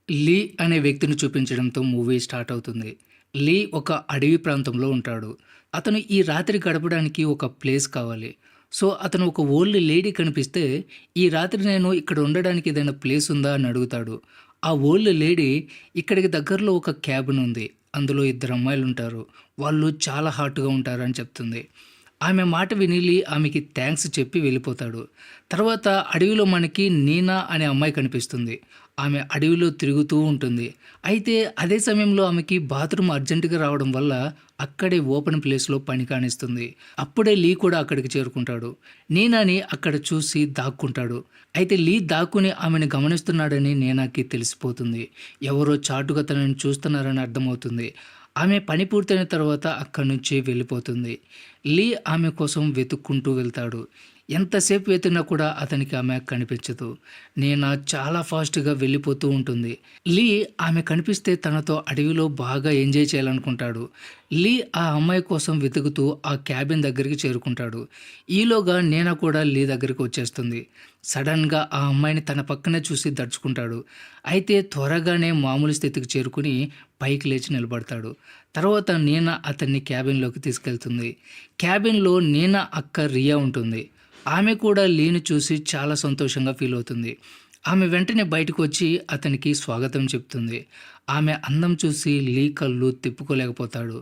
లీ అనే వ్యక్తిని చూపించడంతో movie start అవుతుంది. లీ ఒక అడవి ప్రాంతంలో ఉంటాడు. అతను ఈ రాత్రి గడపడానికి ఒక ప్లేస్ కావాలి. సో, అతను ఒక ఓల్డ్ లేడీ కనిపిస్తే, "ఈ రాత్రి నేను ఇక్కడ ఉండడానికి ఏదైనా ప్లేస్ ఉందా?" అని అడుగుతాడు. ఆ ఓల్డ్ లేడీ, "ఇక్కడికి దగ్గరలో ఒక క్యాబిన్ ఉంది. అందులో ఇద్దరు అమ్మాయిలుంటారు. వాళ్ళు చాలా హాట్‌గా ఉంటారని" చెప్తుంది. ఆమె మాట విని లీ ఆమెకి థాంక్స్ చెప్పి వెళ్ళిపోతాడు. తర్వాత అడవిలో మనకి నీనా అనే అమ్మాయి కనిపిస్తుంది. ఆమె అడవిలో తిరుగుతూ ఉంటుంది. అయితే అదే సమయంలో ఆమెకి బాత్రూమ్ అర్జెంట్‌గా రావడం వల్ల అక్కడే ఓపెన్ ప్లేస్‌లో పని కానిస్తుంది. అప్పుడే లీ కూడా అక్కడికి చేరుకుంటాడు. నీనాని అక్కడ చూసి దాక్కుంటాడు. అయితే లీ దాక్కుని ఆమెను గమనిస్తున్నాడని నీనాకి తెలిసిపోతుంది. ఎవరో చాటుగా తనని చూస్తున్నారని అర్థమవుతుంది. ఆమె పని పూర్తయిన తర్వాత అక్కడి నుంచి వెళ్ళిపోతుంది. లీ ఆమె కోసం వెతుక్కుంటూ వెళ్తాడు. ఎంతసేపు వెతికినా కూడా అతనికి ఆమె కనిపించదు. నీనా చాలా ఫాస్ట్‌గా వెళ్ళిపోతూ ఉంటుంది. లీ ఆమె కనిపిస్తే తనతో అడవిలో బాగా ఎంజాయ్ చేయాలనుకుంటాడు. లీ ఆ అమ్మాయి కోసం వెతుకుతూ ఆ క్యాబిన్ దగ్గరికి చేరుకుంటాడు. ఈలోగా నీనా కూడా లీ దగ్గరికి వచ్చేస్తుంది. సడన్‌గా ఆ అమ్మాయిని తన పక్కనే చూసి దడుచుకుంటాడు. అయితే త్వరగానే మామూలు స్థితికి చేరుకుని పైకి లేచి నిలబడతాడు. తర్వాత నీనా అతన్ని క్యాబిన్‌లోకి తీసుకెళ్తుంది. క్యాబిన్‌లో నీనా అక్క రియా ఉంటుంది. ఆమె కూడా లీని చూసి చాలా సంతోషంగా ఫీల్ అవుతుంది. ఆమె వెంటనే బయటకు వచ్చి అతనికి స్వాగతం చెప్తుంది. ఆమె అందం చూసి లీ కళ్ళు తిప్పుకోలేకపోతాడు.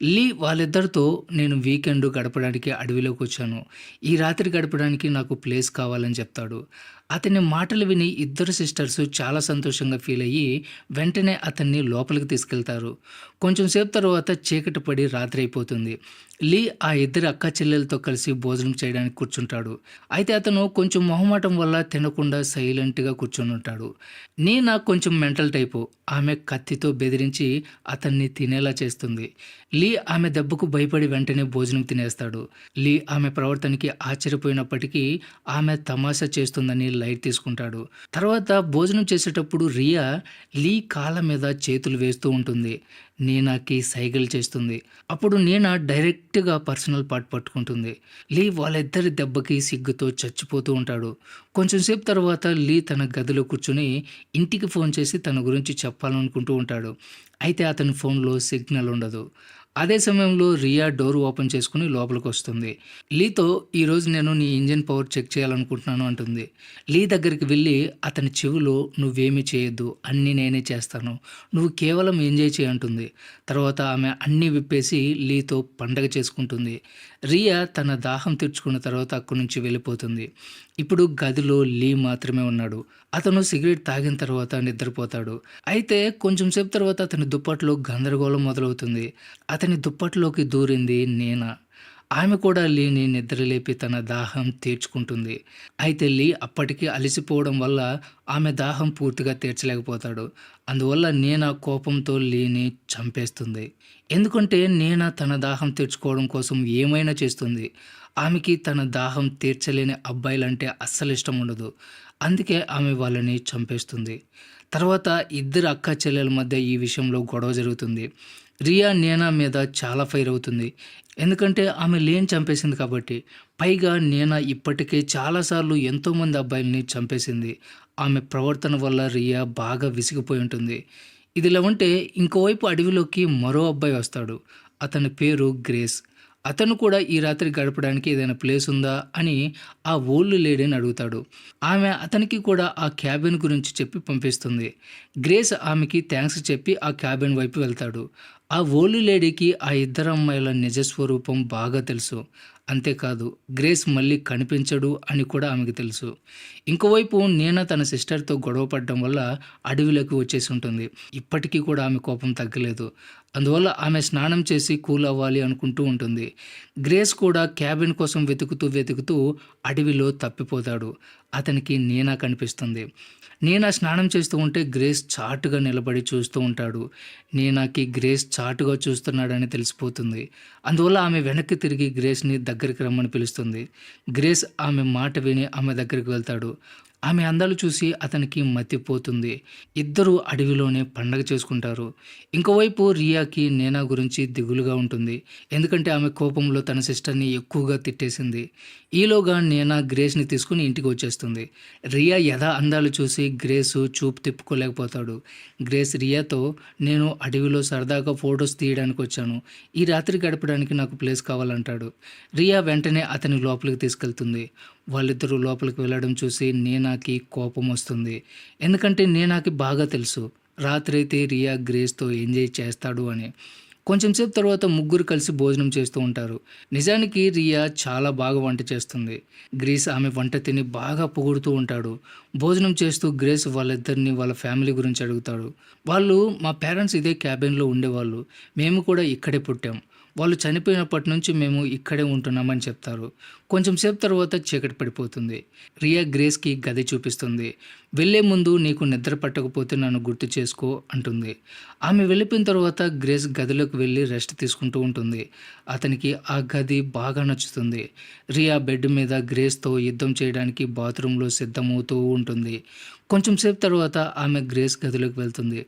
లీ వాళ్ళిద్దరితో, "నేను వీకెండ్ గడపడానికి అడవిలోకి వచ్చాను. ఈ రాత్రి గడపడానికి నాకు ప్లేస్ కావాలని" చెప్తాడు. అతని మాటలు విని ఇద్దరు సిస్టర్స్ చాలా సంతోషంగా ఫీల్ అయ్యి వెంటనే అతన్ని లోపలికి తీసుకెళ్తారు. కొంచెం సేపు తర్వాత చీకటి పడి రాత్రి అయిపోతుంది. లీ ఆ ఇద్దరు అక్కా చెల్లెలతో కలిసి భోజనం చేయడానికి కూర్చుంటాడు. అయితే అతను కొంచెం మొహమాటం వల్ల తినకుండా సైలెంట్‌గా కూర్చొనుంటాడు. నీనా కొంచెం మెంటల్ టైపు. ఆమె కత్తితో బెదిరించి అతన్ని తినేలా చేస్తుంది. లీ ఆమె దెబ్బకు భయపడి వెంటనే భోజనం తినేస్తాడు. లీ ఆమె ప్రవర్తనకి ఆశ్చర్యపోయినప్పటికీ ఆమె తమాషా చేస్తుందని లైట్ తీసుకుంటాడు. తర్వాత భోజనం చేసేటప్పుడు రియా లీ కాళ్ళ మీద చేతులు వేస్తూ ఉంటుంది. నీనాకి సైగలు చేస్తుంది. అప్పుడు నీనా డైరెక్ట్‌గా పర్సనల్ పార్ట్ పట్టుకుంటుంది. లీ వాళ్ళిద్దరి దెబ్బకి సిగ్గుతో చచ్చిపోతూ ఉంటాడు. కొంచెం సేపు తర్వాత లీ తన గదిలో కూర్చొని ఇంటికి ఫోన్ చేసి తన గురించి చెప్పాలనుకుంటూ ఉంటాడు. అయితే అతని ఫోన్‌లో సిగ్నల్ ఉండదు. అదే సమయంలో రియా డోర్ ఓపెన్ చేసుకొని లోపలికొస్తుంది. లీతో, "ఈరోజు నేను నీ ఇంజిన్ పవర్ చెక్ చేయాలనుకుంటున్నాను" అంటుంది. లీ దగ్గరికి వెళ్ళి అతని చెవిలో, "నువ్వేమీ చేయొద్దు. అన్నీ నేనే చేస్తాను. నువ్వు కేవలం ఎంజాయ్ చెయి" అంటుంది. తర్వాత ఆమె అన్నీ విప్పేసి లీతో పండగ చేసుకుంటుంది. రియా తన దాహం తీర్చుకున్న తర్వాత అక్కడి నుంచి వెళ్ళిపోతుంది. ఇప్పుడు గదిలో లీ మాత్రమే ఉన్నాడు. అతను సిగరెట్ తాగిన తర్వాత నిద్రపోతాడు. అయితే కొంచెం సేపు తర్వాత అతని దుప్పట్లో గందరగోళం మొదలవుతుంది. అతని దుప్పట్లోకి దూరింది నీనా. ఆమె కూడా లీని నిద్రలేపి తన దాహం తీర్చుకుంటుంది. అయితే లీ అప్పటికి అలసిపోవడం వల్ల ఆమె దాహం పూర్తిగా తీర్చలేకపోతాడు. అందువల్ల నీనా కోపంతో లీని చంపేస్తుంది. ఎందుకంటే నీనా తన దాహం తీర్చుకోవడం కోసం ఏమైనా చేస్తుంది. ఆమెకి తన దాహం తీర్చలేని అబ్బాయిలంటే అస్సలు ఇష్టం ఉండదు. అందుకే ఆమె వాళ్ళని చంపేస్తుంది. తర్వాత ఇద్దరు అక్కా చెల్లెల మధ్య ఈ విషయంలో గొడవ జరుగుతుంది. రియా నీనా మీద చాలా ఫైర్ అవుతుంది. ఎందుకంటే ఆమె లీని చంపేసింది కాబట్టి. పైగా నీనా ఇప్పటికే చాలా సార్లు ఎంతోమంది అబ్బాయిల్ని చంపేసింది. ఆమె ప్రవర్తన వల్ల రియా బాగా విసిగిపోయి ఉంటుంది. ఇదిలా ఉంటే ఇంకోవైపు అడవిలోకి మరో అబ్బాయి వస్తాడు. అతని పేరు గ్రేస్. అతను కూడా ఈ రాత్రి గడపడానికి ఏదైనా ప్లేస్ ఉందా అని ఆ ఓల్డ్ లేడీని అడుగుతాడు. ఆమె అతనికి కూడా ఆ క్యాబిన్ గురించి చెప్పి పంపిస్తుంది. గ్రేస్ ఆమెకి థాంక్స్ చెప్పి ఆ క్యాబిన్ వైపు వెళ్తాడు. ఆ ఓల్డ్ లేడీకి ఆ ఇద్దరు అమ్మాయిల నిజ స్వరూపం బాగా తెలుసు. అంతేకాదు, గ్రేస్ మళ్ళీ కనిపించడు అని కూడా ఆమెకు తెలుసు. ఇంకోవైపు నీనా తన సిస్టర్‌తో గొడవ పడడం వల్ల అడవిలోకి వచ్చేసి ఉంటుంది. ఇప్పటికీ కూడా ఆమె కోపం తగ్గలేదు. అందువల్ల ఆమె స్నానం చేసి కూల్ అవ్వాలి అనుకుంటూ ఉంటుంది. గ్రేస్ కూడా క్యాబిన్ కోసం వెతుకుతూ అడవిలో తప్పిపోతాడు. అతనికి నీనా కనిపిస్తుంది. నీనా స్నానం చేస్తూ ఉంటే గ్రేస్ చాటుగా నిలబడి చూస్తూ ఉంటాడు. నీనాకి గ్రేస్ చాటుగా చూస్తున్నాడని తెలిసిపోతుంది. అందువల్ల ఆమె వెనక్కి తిరిగి గ్రేస్‌ని దగ్గరికి రమ్మని పిలుస్తుంది. గ్రేస్ ఆమె మాట విని ఆమె దగ్గరికి వెళ్తాడు. ఆమె అందాలు చూసి అతనికి మతిపోతుంది. ఇద్దరూ అడవిలోనే పండగ చేసుకుంటారు. ఇంకోవైపు రియాకి నేనా గురించి దిగులుగా ఉంటుంది. ఎందుకంటే ఆమె కోపంలో తన సిస్టర్‌ని ఎక్కువగా తిట్టేసింది. ఈలోగా నేనా గ్రేస్‌ని తీసుకొని ఇంటికి వచ్చేస్తుంది. రియా అందాలు చూసి గ్రేసు చూపు తిప్పుకోలేకపోతాడు. గ్రేస్ రియాతో "నేను అడవిలో సరదాగా ఫోటోస్ తీయడానికొచ్చాను. ఈ రాత్రి గడపడానికి నాకు ప్లేస్ కావాలంటాడు. రియా వెంటనే అతన్ని లోపలికి తీసుకెళ్తుంది. వాళ్ళిద్దరూ లోపలికి వెళ్ళడం చూసి నేనాకి కోపం వస్తుంది. ఎందుకంటే నేనాకి బాగా తెలుసు రాత్రైతే రియా గ్రేస్‌తో ఎంజాయ్ చేస్తాడు అని. కొంచెం సేపు తర్వాత ముగ్గురు కలిసి భోజనం చేస్తూ ఉంటారు. నిజానికి రియా చాలా బాగా వంట చేస్తుంది. గ్రేస్ ఆమె వంట తిని బాగా పొగుడుతూ ఉంటాడు. భోజనం చేస్తూ గ్రేస్ వాళ్ళిద్దరిని వాళ్ళ ఫ్యామిలీ గురించి అడుగుతాడు. వాళ్ళు "మా పేరెంట్స్ ఇదే క్యాబిన్‌లో ఉండేవాళ్ళు. మేము కూడా ఇక్కడే పుట్టాం. వాళ్ళు చనిపోయినప్పటి నుంచి మేము ఇక్కడే ఉంటున్నామని చెప్తారు. కొంచెం సేపు తర్వాత చీకటి పడిపోతుంది. రియా గ్రేస్‌కి గది చూపిస్తుంది. వెళ్ళే ముందు "నీకు నిద్ర పట్టకపోతే నన్ను గుర్తు చేసుకో" అంటుంది. ఆమె వెళ్ళిపోయిన తర్వాత గ్రేస్ గదిలోకి వెళ్ళి రెస్ట్ తీసుకుంటూ ఉంటుంది. అతనికి ఆ గది బాగా నచ్చుతుంది. రియా బెడ్ మీద గ్రేస్‌తో యుద్ధం చేయడానికి బాత్రూంలో సిద్ధమవుతూ ఉంటుంది. కొంచెం సేపు తర్వాత ఆమె గ్రేస్ గదిలోకి వెళ్తుంది.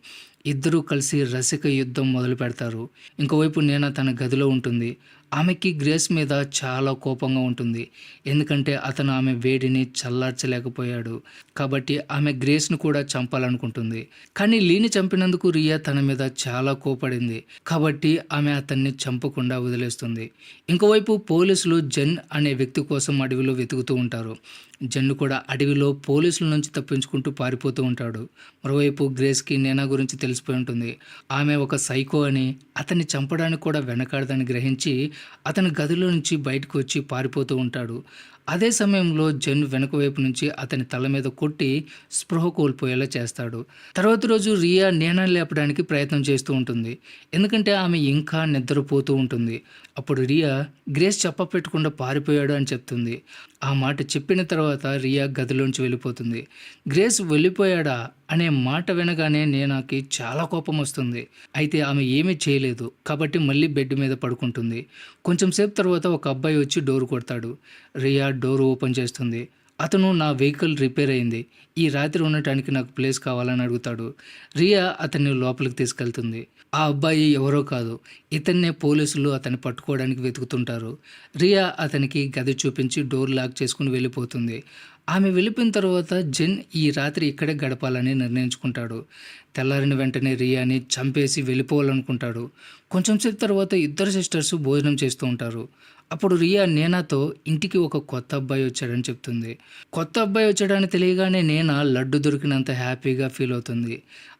ఇద్దరూ కలిసి రసిక యుద్ధం మొదలు పెడతారు. ఇంకోవైపు నేనా తన గదిలో ఉంటుంది. ఆమెకి గ్రేస్ మీద చాలా కోపంగా ఉంటుంది. ఎందుకంటే అతను ఆమె వేడిని చల్లార్చలేకపోయాడు. కాబట్టి ఆమె గ్రేస్‌ను కూడా చంపాలనుకుంటుంది. కానీ లీని చంపినందుకు రియా తన మీద చాలా కోపడింది. కాబట్టి ఆమె అతన్ని చంపకుండా వదిలేస్తుంది. ఇంకోవైపు పోలీసులు జెన్ అనే వ్యక్తి కోసం అడవిలో వెతుకుతూ ఉంటారు. జెన్ కూడా అడవిలో పోలీసుల నుంచి తప్పించుకుంటూ పారిపోతూ ఉంటాడు. మరోవైపు గ్రేస్‌కి నేనా గురించి తెలిసిపోయి ఉంటుంది. ఆమె ఒక సైకో అని, అతన్ని చంపడానికి కూడా వెనకాడదని గ్రహించి అతని గదిలో నుంచి బయటకు వచ్చి పారిపోతూ ఉంటాడు. అదే సమయంలో జెన్ వెనక వైపు నుంచి అతని తల మీద కొట్టి స్పృహ కోల్పోయేలా చేస్తాడు. తర్వాత రోజు రియా నేనాని లేపడానికి ప్రయత్నం చేస్తూ ఉంటుంది. ఎందుకంటే ఆమె ఇంకా నిద్రపోతూ ఉంటుంది. అప్పుడు రియా గ్రేస్ చెప్పపెట్టకుండా పారిపోయాడు అని చెప్తుంది. ఆ మాట చెప్పిన తర్వాత రియా గదిలోంచి వెళ్ళిపోతుంది. గ్రేస్ వెళ్ళిపోయాడా అనే మాట వినగానే నేనాకి చాలా కోపం వస్తుంది. అయితే ఆమె ఏమీ చేయలేదు. కాబట్టి మళ్ళీ బెడ్ మీద పడుకుంటుంది. కొంచెం సేపు తర్వాత ఒక అబ్బాయి వచ్చి డోర్ కొడతాడు. రియా డోర్ ఓపెన్ చేస్తుంది. అతను "నా వెహికల్ రిపేర్ అయింది. ఈ రాత్రి ఉండటానికి నాకు ప్లేస్ కావాలని" అడుగుతాడు. రియా అతన్ని లోపలికి తీసుకెళ్తుంది. ఆ అబ్బాయి ఎవరో కాదు, ఇతన్నే పోలీసులు అతన్ని పట్టుకోవడానికి వెతుకుతుంటారు. రియా అతనికి గది చూపించి డోర్ లాక్ చేసుకుని వెళ్ళిపోతుంది. ఆమె వెళ్ళిపోయిన తర్వాత జెన్ ఈ రాత్రి ఇక్కడే గడపాలని నిర్ణయించుకుంటాడు. తెల్లారిన వెంటనే రియాని చంపేసి వెళ్ళిపోవాలనుకుంటాడు. కొంచెం సేపు తర్వాత ఇద్దరు సిస్టర్స్ భోజనం చేస్తూ ఉంటారు. అప్పుడు రియా నేనాతో ఇంటికి ఒక కొత్త అబ్బాయి వచ్చాడని చెప్తుంది. కొత్త అబ్బాయి వచ్చాడని తెలియగానే నేనా లడ్డు దొరికినంత హ్యాపీగా ఫీల్ అవుతుంది.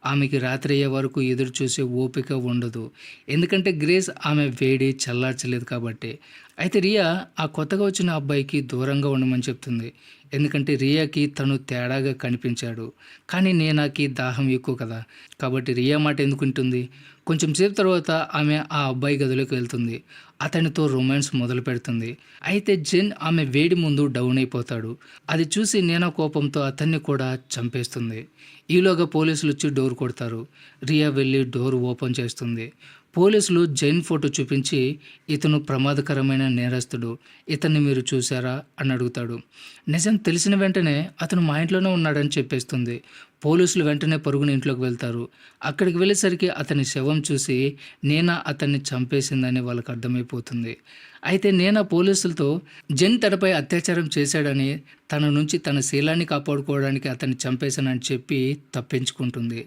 ఆమెకి రాత్రి అయ్యే వరకు ఎదురు చూసే ఓపిక ఉండదు. ఎందుకంటే గ్రేస్ ఆమె వేడి చల్లార్చలేదు కాబట్టి. అయితే రియా ఆ కొత్తగా వచ్చిన అబ్బాయికి దూరంగా ఉండమని చెప్తుంది. ఎందుకంటే రియాకి తను తేడాగా కనిపించాడు. కానీ నేనాకి దాహం ఎక్కువ కదా. కాబట్టి రియా మాట ఎందుకు వింటుంది. కొంచెం సేపు తర్వాత ఆమె ఆ అబ్బాయి గదిలోకి వెళ్తుంది. అతనితో రొమాన్స్ మొదలు పెడుతుంది. అయితే జెన్ ఆమె వేడి ముందు డౌన్ అయిపోతాడు. అది చూసి నేనా కోపంతో అతన్ని కూడా చంపేస్తుంది. ఈలోగా పోలీసులు వచ్చి డోర్ కొడతారు. రియా వెళ్ళి డోర్ ఓపెన్ చేస్తుంది. పోలీసులు జైన్ ఫోటో చూపించి "ఇతను ప్రమాదకరమైన నేరస్తుడు. ఇతన్ని మీరు చూసారా" అని అడుగుతాడు. నిజం తెలిసిన వెంటనే "అతను మా ఇంట్లోనే ఉన్నాడని" చెప్పేస్తుంది. పోలీసులు వెంటనే పరుగున ఇంట్లోకి వెళ్తారు. అక్కడికి వెళ్ళేసరికి అతని శవం చూసి నేనా అతన్ని చంపేసిందని వాళ్ళకి అర్థమైపోతుంది. అయితే నేనా పోలీసులతో జెన్ తనపై అత్యాచారం చేశాడని, తన నుంచి తన శీలాన్ని కాపాడుకోవడానికి అతన్ని చంపేశానని చెప్పి తప్పించుకుంటుంది.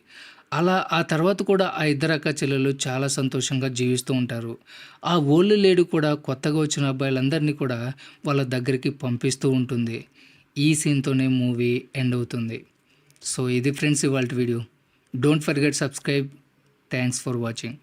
అలా ఆ తర్వాత కూడా ఆ ఇద్దరు అక్క చెల్లెలు చాలా సంతోషంగా జీవిస్తూ ఉంటారు. ఆ ఓల్డ్ లేడీ కూడా కొత్తగా వచ్చిన అబ్బాయిలందరినీ కూడా వాళ్ళ దగ్గరికి పంపిస్తూ ఉంటుంది. ఈ సీన్‌తోనే మూవీ ఎండ్ అవుతుంది. సో ఇది ఫ్రెండ్స్ ఇవాల్టి video. Don't forget subscribe. Thanks for watching.